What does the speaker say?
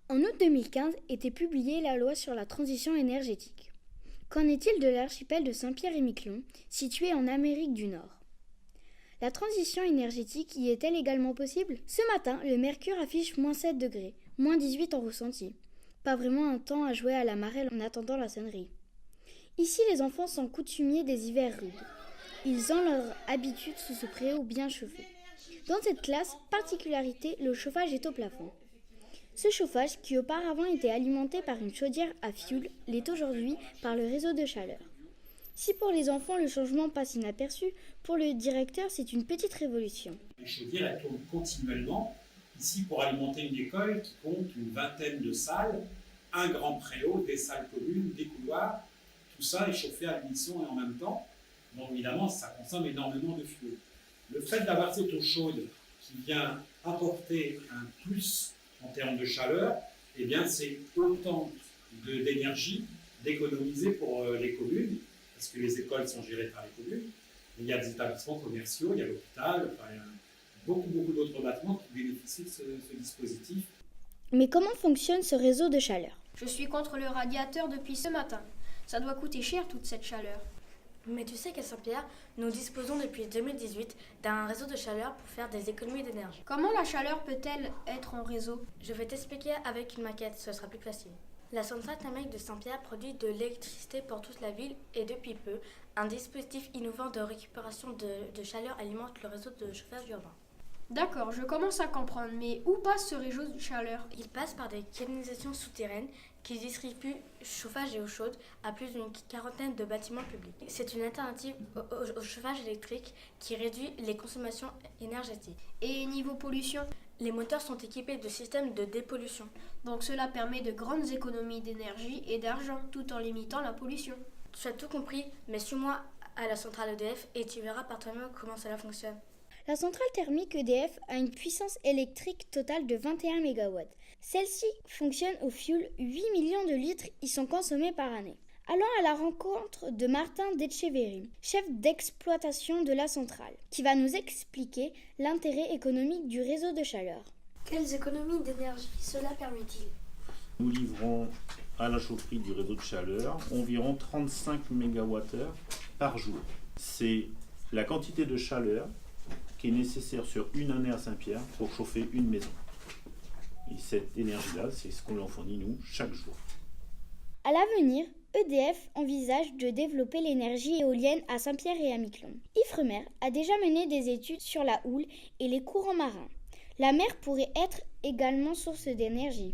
En août 2015 était publiée la loi sur la transition énergétique. Qu'en est-il de l'archipel de Saint-Pierre-et-Miquelon, situé en Amérique du Nord? La transition énergétique y est-elle également possible? Ce matin, le mercure affiche moins 7 degrés, moins 18 en ressenti. Pas vraiment un temps à jouer à la marelle en attendant la sonnerie. Ici, les enfants sont coutumiers des hivers rudes. Ils ont leur habitude sous ce préau bien chauffé. Dans cette classe, particularité, le chauffage est au plafond. Ce chauffage, qui auparavant était alimenté par une chaudière à fioul, l'est aujourd'hui par le réseau de chaleur. Si pour les enfants le changement passe inaperçu, pour le directeur c'est une petite révolution. Les chaudières elles tournent continuellement. Ici pour alimenter une école qui compte une vingtaine de salles, un grand préau, des salles communes, des couloirs, tout ça est chauffé à l'unisson et en même temps. Donc évidemment ça consomme énormément de fioul. Le fait d'avoir cette eau chaude qui vient apporter un plus en termes de chaleur, eh bien c'est autant d'énergie d'économiser pour les communes, parce que les écoles sont gérées par les communes. Il y a des établissements commerciaux, il y a l'hôpital, enfin, il y a beaucoup d'autres bâtiments qui bénéficient de ce dispositif. Mais comment fonctionne ce réseau de chaleur? Je suis contre le radiateur depuis ce matin. Ça doit coûter cher toute cette chaleur. Mais tu sais qu'à Saint-Pierre, nous disposons depuis 2018 d'un réseau de chaleur pour faire des économies d'énergie. Comment la chaleur peut-elle être en réseau? Je vais t'expliquer avec une maquette, ce sera plus facile. La centrale thermique de Saint-Pierre produit de l'électricité pour toute la ville et depuis peu, un dispositif innovant de récupération de chaleur alimente le réseau de chauffage urbain. D'accord, je commence à comprendre, mais où passe ce réseau de chaleur? Il passe par des canalisations souterraines qui distribuent chauffage et eau chaude à plus d'une quarantaine de bâtiments publics. C'est une alternative au chauffage électrique qui réduit les consommations énergétiques. Et niveau pollution? Les moteurs sont équipés de systèmes de dépollution. Donc cela permet de grandes économies d'énergie et d'argent tout en limitant la pollution. Tu as tout compris, mais suis-moi à la centrale EDF et tu verras par toi-même comment cela fonctionne. La centrale thermique EDF a une puissance électrique totale de 21 MW. Celle-ci fonctionne au fioul, 8 millions de litres y sont consommés par année. Allons à la rencontre de Martin Detcheverry, chef d'exploitation de la centrale, qui va nous expliquer l'intérêt économique du réseau de chaleur. Quelles économies d'énergie cela permet-il? Nous livrons à la chaufferie du réseau de chaleur environ 35 MWh par jour. C'est la quantité de chaleur qui est nécessaire sur une année à Saint-Pierre pour chauffer une maison. Et cette énergie-là, c'est ce qu'on en fournit nous chaque jour. À l'avenir, EDF envisage de développer l'énergie éolienne à Saint-Pierre et à Miquelon. Ifremer a déjà mené des études sur la houle et les courants marins. La mer pourrait être également source d'énergie.